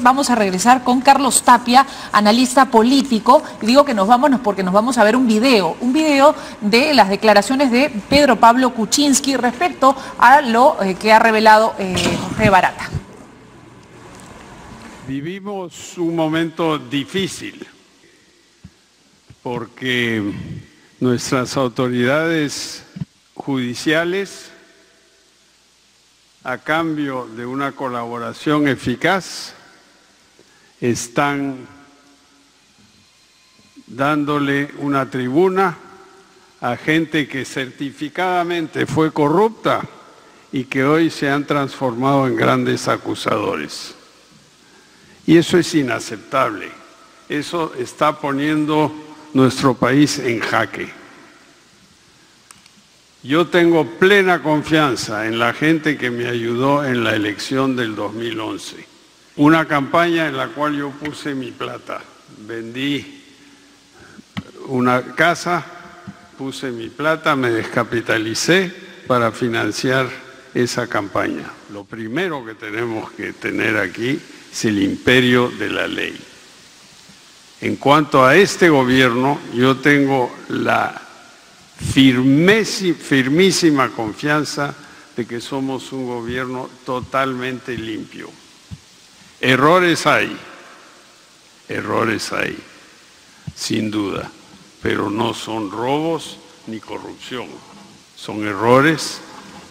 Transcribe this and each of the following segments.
Vamos a regresar con Carlos Tapia, analista político. Y digo que nos vamos porque nos vamos a ver un video de las declaraciones de Pedro Pablo Kuczynski respecto a lo que ha revelado Jorge Barata. Vivimos un momento difícil porque nuestras autoridades judiciales, a cambio de una colaboración eficaz, están dándole una tribuna a gente que certificadamente fue corrupta y que hoy se han transformado en grandes acusadores. Y eso es inaceptable. Eso está poniendo nuestro país en jaque. Yo tengo plena confianza en la gente que me ayudó en la elección del 2011. Una campaña en la cual yo puse mi plata. Vendí una casa, puse mi plata, me descapitalicé para financiar esa campaña. Lo primero que tenemos que tener aquí es el imperio de la ley. En cuanto a este gobierno, yo tengo la firmísima confianza de que somos un gobierno totalmente limpio. Errores hay, sin duda, pero no son robos ni corrupción. Son errores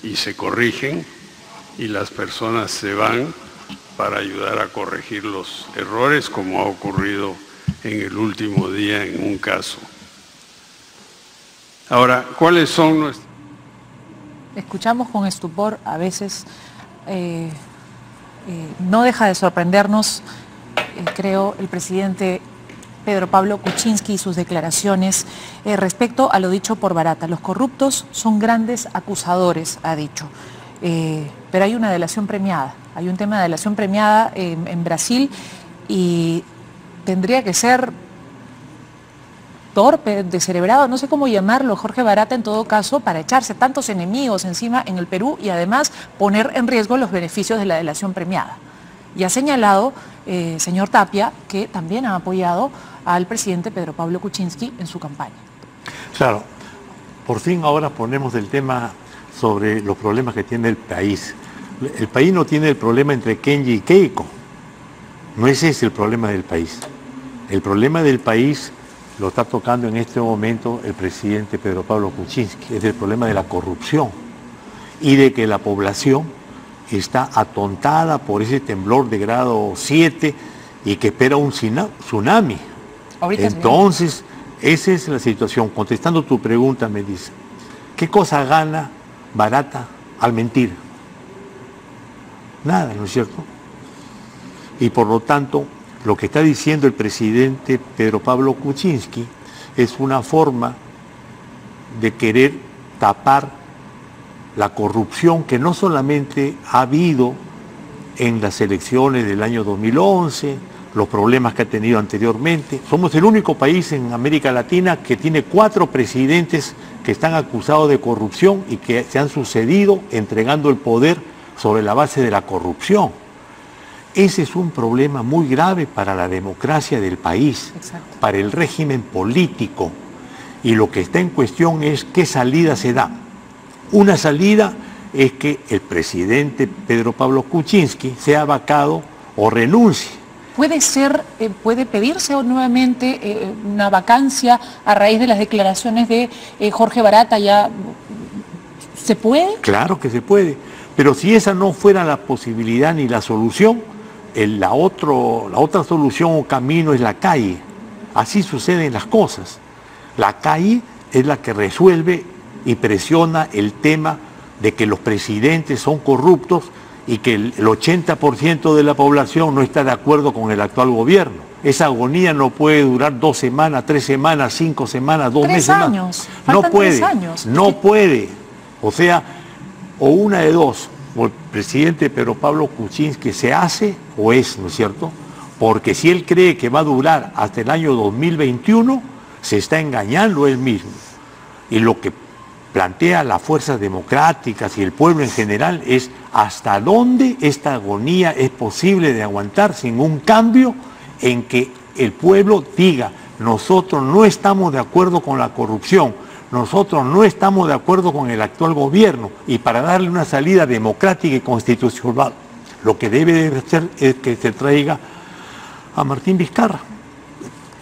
y se corrigen y las personas se van para ayudar a corregir los errores, como ha ocurrido en el último día en un caso. Ahora, ¿cuáles son nuestros...? Escuchamos con estupor a veces... no deja de sorprendernos, creo, el presidente Pedro Pablo Kuczynski y sus declaraciones respecto a lo dicho por Barata. Los corruptos son grandes acusadores, ha dicho. Pero hay una delación premiada, hay un tema de delación premiada en Brasil y tendría que ser torpe, descerebrado, no sé cómo llamarlo, Jorge Barata en todo caso, para echarse tantos enemigos encima en el Perú y además poner en riesgo los beneficios de la delación premiada. Y ha señalado, señor Tapia, que también ha apoyado al presidente Pedro Pablo Kuczynski en su campaña. Claro, por fin ahora ponemos el tema sobre los problemas que tiene el país. El país no tiene el problema entre Kenji y Keiko. No ese es el problema del país. El problema del país lo está tocando en este momento el presidente Pedro Pablo Kuczynski, es el problema de la corrupción y de que la población está atontada por ese temblor de grado 7 y que espera un tsunami. Entonces, esa es la situación. Contestando tu pregunta, me dice, ¿qué cosa gana Barata al mentir? Nada, ¿no es cierto? Y por lo tanto, lo que está diciendo el presidente Pedro Pablo Kuczynski es una forma de querer tapar la corrupción que no solamente ha habido en las elecciones del año 2011, los problemas que ha tenido anteriormente. Somos el único país en América Latina que tiene 4 presidentes que están acusados de corrupción y que se han sucedido entregando el poder sobre la base de la corrupción. Ese es un problema muy grave para la democracia del país, para el régimen político. Y lo que está en cuestión es qué salida se da. Una salida es que el presidente Pedro Pablo Kuczynski sea vacado o renuncie. ¿Puede pedirse nuevamente una vacancia a raíz de las declaraciones de Jorge Barata? ¿Ya se puede? Claro que se puede, pero si esa no fuera la posibilidad ni la solución, la otra solución o camino es la calle. Así suceden las cosas. La calle es la que resuelve y presiona el tema de que los presidentes son corruptos y que el 80% de la población no está de acuerdo con el actual gobierno. Esa agonía no puede durar 2 semanas, 3 semanas, 5 semanas, 2 meses más. 3 años. No puede, no puede. O sea, o una de dos. O el presidente Pedro Pablo Kuczynski se hace o es, ¿no es cierto? Porque si él cree que va a durar hasta el año 2021, se está engañando él mismo. Y lo que plantea las fuerzas democráticas y el pueblo en general es hasta dónde esta agonía es posible de aguantar sin un cambio en que el pueblo diga: nosotros no estamos de acuerdo con la corrupción, nosotros no estamos de acuerdo con el actual gobierno, y para darle una salida democrática y constitucional, lo que debe hacer es que se traiga a Martín Vizcarra.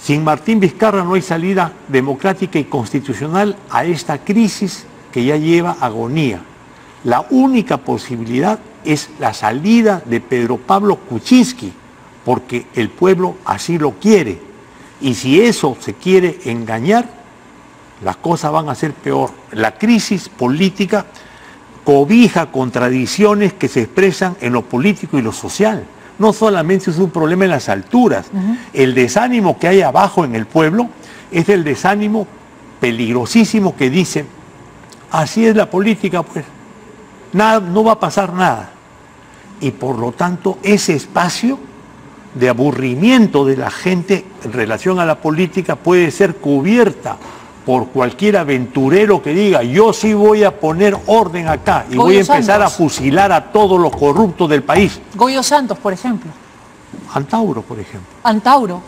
Sin Martín Vizcarra no hay salida democrática y constitucional a esta crisis que ya lleva agonía. La única posibilidad es la salida de Pedro Pablo Kuczynski, porque el pueblo así lo quiere. Y si eso se quiere engañar, las cosas van a ser peor. La crisis política cobija contradicciones que se expresan en lo político y lo social. No solamente es un problema en las alturas. El desánimo que hay abajo en el pueblo es el desánimo peligrosísimo que dice: así es la política, pues, nada, no va a pasar nada. Y por lo tanto, ese espacio de aburrimiento de la gente en relación a la política puede ser cubierta por cualquier aventurero que diga: yo sí voy a poner orden acá y voy a empezar a fusilar a todos los corruptos del país. Goyo Santos, por ejemplo. Antauro, por ejemplo. Antauro.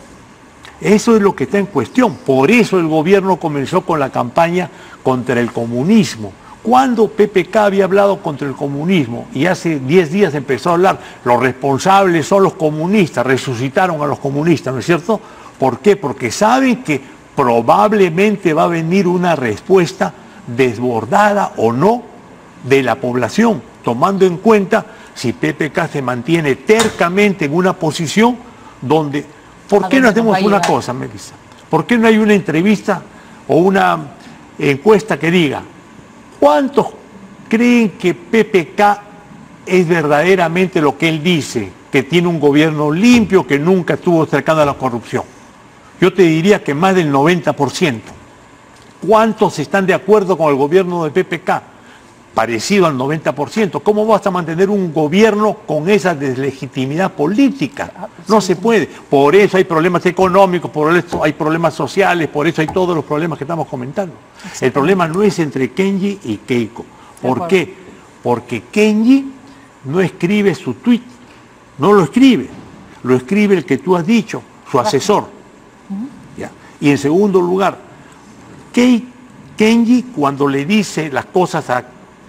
Eso es lo que está en cuestión. Por eso el gobierno comenzó con la campaña contra el comunismo. Cuando PPK había hablado contra el comunismo y hace 10 días empezó a hablar: los responsables son los comunistas, resucitaron a los comunistas, ¿no es cierto? ¿Por qué? Porque saben que probablemente va a venir una respuesta desbordada o no de la población, tomando en cuenta si PPK se mantiene tercamente en una posición donde... ¿Por qué no hacemos una cosa, Melissa? ¿Por qué no hay una entrevista o una encuesta que diga: ¿cuántos creen que PPK es verdaderamente lo que él dice, que tiene un gobierno limpio, que nunca estuvo cercano a la corrupción? Yo te diría que más del 90%. ¿Cuántos están de acuerdo con el gobierno de PPK? Parecido al 90%. ¿Cómo vas a mantener un gobierno con esa deslegitimidad política? No se puede. Por eso hay problemas económicos, por eso hay problemas sociales, por eso hay todos los problemas que estamos comentando. El problema no es entre Kenji y Keiko. ¿Por qué? Porque Kenji no escribe su tuit, no lo escribe el que tú has dicho, su asesor. ¿Ya? Y en segundo lugar, Kenji, cuando le dice las cosas a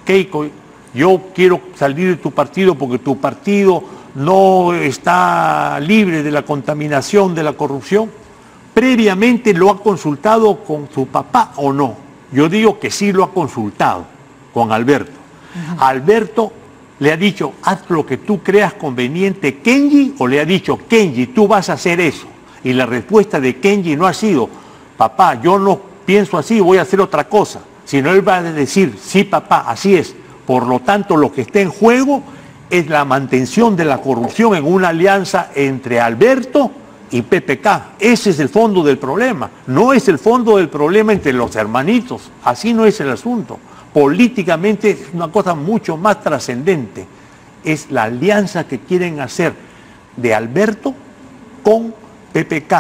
Keiko: yo quiero salir de tu partido porque tu partido no está libre de la contaminación, de la corrupción, previamente lo ha consultado con su papá o no. Yo digo que sí lo ha consultado con Alberto. Alberto le ha dicho: haz lo que tú creas conveniente, Kenji, o le ha dicho: Kenji, tú vas a hacer eso. Y la respuesta de Kenji no ha sido: papá, yo no pienso así, voy a hacer otra cosa. Sino él va a decir: sí, papá, así es. Por lo tanto, lo que está en juego es la mantención de la corrupción en una alianza entre Alberto y PPK. Ese es el fondo del problema. No es el fondo del problema entre los hermanitos. Así no es el asunto. Políticamente es una cosa mucho más trascendente. Es la alianza que quieren hacer de Alberto con PPK.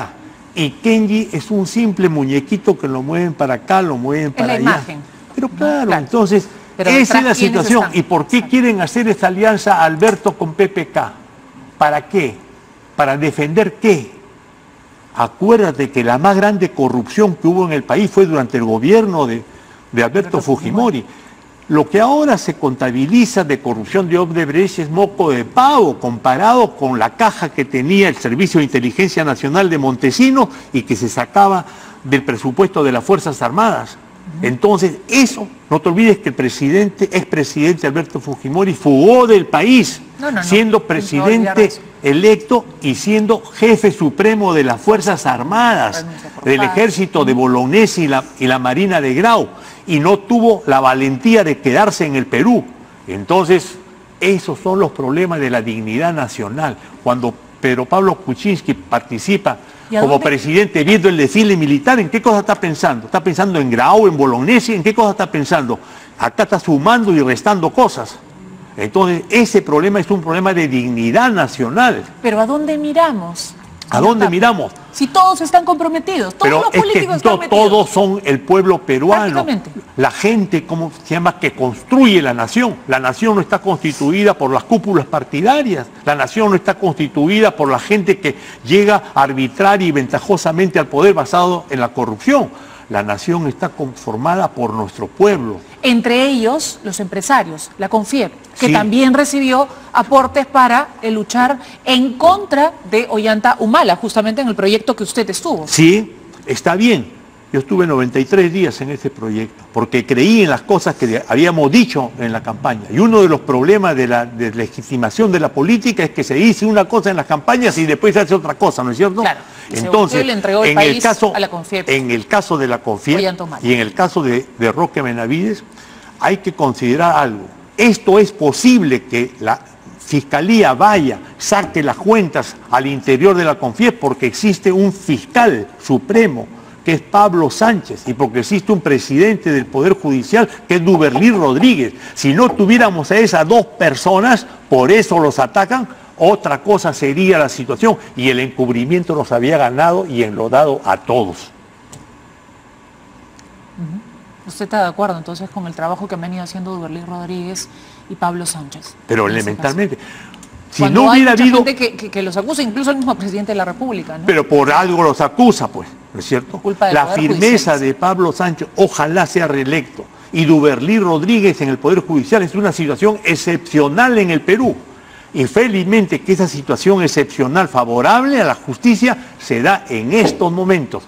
Y Kenji es un simple muñequito que lo mueven para acá, lo mueven para allá. Imagen. Pero claro, entonces, esa es la situación. ¿Y por qué quieren hacer esta alianza Alberto con PPK? ¿Para qué? ¿Para defender qué? Acuérdate que la más grande corrupción que hubo en el país fue durante el gobierno de Alberto Fujimori. Lo que ahora se contabiliza de corrupción de Odebrecht es moco de pavo comparado con la caja que tenía el Servicio de Inteligencia Nacional de Montesinos y que se sacaba del presupuesto de las Fuerzas Armadas. Entonces, eso, no te olvides que el expresidente Alberto Fujimori fugó del país, siendo presidente electo y siendo jefe supremo de las Fuerzas Armadas, del Ejército de Bolognesi y la Marina de Grau, y no tuvo la valentía de quedarse en el Perú. Entonces, esos son los problemas de la dignidad nacional. Cuando Pedro Pablo Kuczynski participa como presidente viendo el desfile militar, ¿en qué cosa está pensando? ¿Está pensando en Grau, en Bolognesi? ¿En qué cosa está pensando? Acá está sumando y restando cosas. Entonces, ese problema es un problema de dignidad nacional. ¿Pero a dónde miramos? ¿A dónde miramos? Si todos están comprometidos, todos Pero los es políticos que están no metidos. todos son el pueblo peruano. Prácticamente. La gente, ¿cómo se llama?, que construye la nación. La nación no está constituida por las cúpulas partidarias. La nación no está constituida por la gente que llega arbitraria y ventajosamente al poder basado en la corrupción. La nación está conformada por nuestro pueblo. Entre ellos, los empresarios, la CONFIEP, que Sí. también recibió aportes para luchar en contra de Ollanta Humala, justamente en el proyecto que usted estuvo. Sí, está bien. Yo estuve 93 días en este proyecto, porque creí en las cosas que habíamos dicho en la campaña. Y uno de los problemas de la legitimación de la política es que se dice una cosa en las campañas y después se hace otra cosa, ¿no es cierto? Claro. Entonces, le entregó el país a la CONFIEP. en el caso de la CONFIEP Ollanta Humala. y en el caso de Roque Benavides, hay que considerar algo. Esto es posible que la Fiscalía vaya, saque las cuentas al interior de la CONFIEP porque existe un fiscal supremo que es Pablo Sánchez, y porque existe un presidente del Poder Judicial que es Duberlí Rodríguez. Si no tuviéramos a esas dos personas, por eso los atacan, otra cosa sería la situación, y el encubrimiento nos había ganado y enlodado a todos. ¿Usted está de acuerdo entonces con el trabajo que han venido haciendo Duberlí Rodríguez y Pablo Sánchez? Pero en ese elementalmente, si Cuando no hay hubiera mucha habido... gente que los acusa, incluso el mismo presidente de la República, ¿no? Pero por algo los acusa, pues, ¿no es cierto? Culpa del La Poder firmeza Judicial. de Pablo Sánchez, ojalá sea reelecto. Y Duberlí Rodríguez en el Poder Judicial es una situación excepcional en el Perú. Y felizmente que esa situación excepcional favorable a la justicia se da en estos momentos,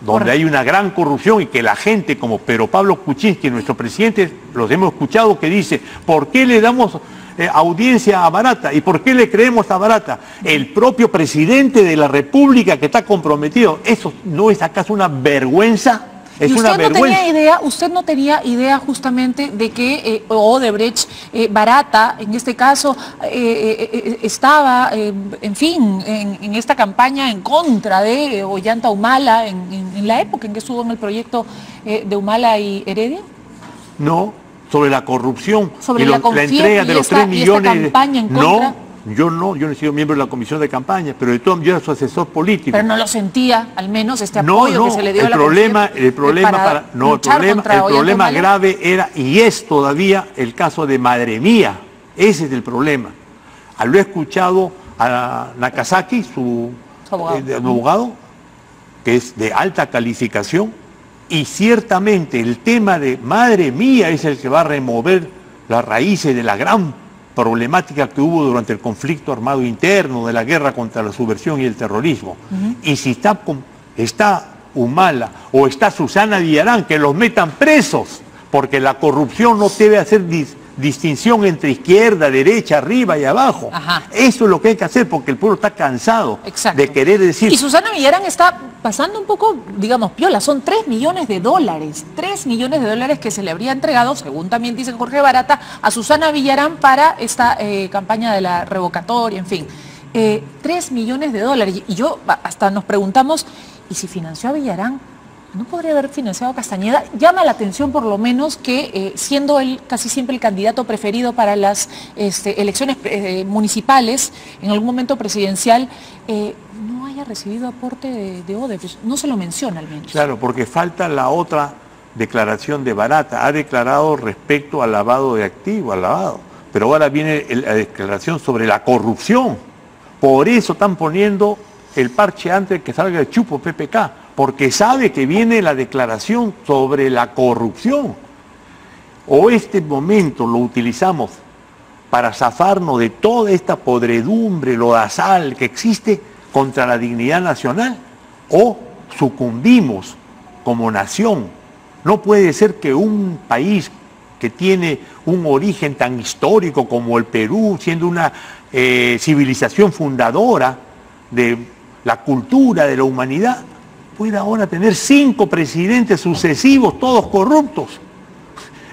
donde hay una gran corrupción y que la gente como Pedro Pablo Kuczynski, nuestro presidente, los hemos escuchado que dice, ¿por qué le damos audiencia a Barata? ¿Y por qué le creemos a Barata? El propio presidente de la República que está comprometido. ¿Eso no es acaso una vergüenza? Es ¿Y una vergüenza. usted no tenía idea justamente de que Odebrecht, Barata, en este caso, estaba, en fin, en esta campaña en contra de Ollanta Humala en la época en que estuvo en el proyecto de Humala y Heredia? No, sobre la corrupción Sobre y la la CONFIEP entrega de y los esta- 3 y esta millones. campaña en contra. No, yo no he sido miembro de la comisión de campaña, pero de todo yo era su asesor político. Pero no lo sentía, al menos, este apoyo que se le dio a la CONFIEP el problema Humala. grave era y es todavía el caso de Madre Mía. Ese es el problema. Lo he escuchado a Nakazaki, su abogado, que es de alta calificación, y ciertamente el tema de Madre Mía es el que va a remover las raíces de la gran problemática que hubo durante el conflicto armado interno, de la guerra contra la subversión y el terrorismo. Y si está Humala o está Susana Villarán, que los metan presos, porque la corrupción no debe hacer distinción entre izquierda, derecha, arriba y abajo. Ajá. Eso es lo que hay que hacer, porque el pueblo está cansado de querer decir... Y Susana Villarán está pasando un poco, digamos, piola. Son $3 millones. 3 millones de dólares que se le habría entregado, según también dice Jorge Barata, a Susana Villarán para esta campaña de la revocatoria, en fin. 3 millones de dólares. Y yo hasta nos preguntamos, ¿y si financió a Villarán? ¿No podría haber financiado a Castañeda? Llama la atención por lo menos que siendo él casi siempre el candidato preferido para las elecciones municipales, en algún momento presidencial, no haya recibido aporte de Odebrecht. No se lo menciona al menos. Claro, porque falta la otra declaración de Barata. Ha declarado respecto al lavado de activos, al lavado. Pero ahora viene la declaración sobre la corrupción. Por eso están poniendo el parche antes de que salga el chupo PPK. Porque sabe que viene la declaración sobre la corrupción. O este momento lo utilizamos para zafarnos de toda esta podredumbre lodazal que existe contra la dignidad nacional, o sucumbimos como nación. No puede ser que un país que tiene un origen tan histórico como el Perú, siendo una civilización fundadora de la cultura, de la humanidad, puede ahora tener 5 presidentes sucesivos, todos corruptos.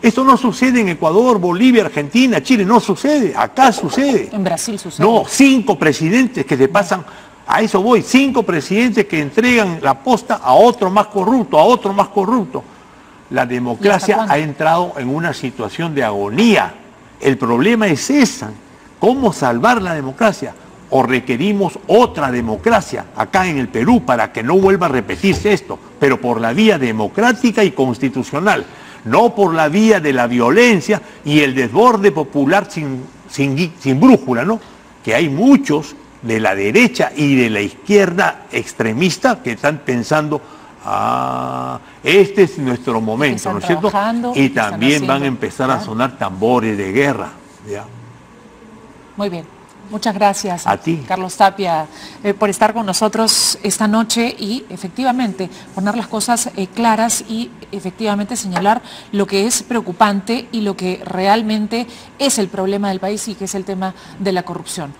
Esto no sucede en Ecuador, Bolivia, Argentina, Chile, no sucede, acá sucede. En Brasil sucede. No, 5 presidentes que se pasan, a eso voy, 5 presidentes que entregan la posta a otro más corrupto, a otro más corrupto. La democracia ha entrado en una situación de agonía. El problema es esa, ¿cómo salvar la democracia? o requerimos otra democracia acá en el Perú para que no vuelva a repetirse esto, pero por la vía democrática y constitucional, no por la vía de la violencia y el desborde popular sin brújula, ¿no? Que hay muchos de la derecha y de la izquierda extremista que están pensando, este es nuestro momento, ¿no es cierto? Y también van a empezar a sonar tambores de guerra, ¿ya? Muy bien. Muchas gracias a ti, Carlos Tapia, por estar con nosotros esta noche y efectivamente poner las cosas claras y efectivamente señalar lo que es preocupante y lo que realmente es el problema del país y que es el tema de la corrupción.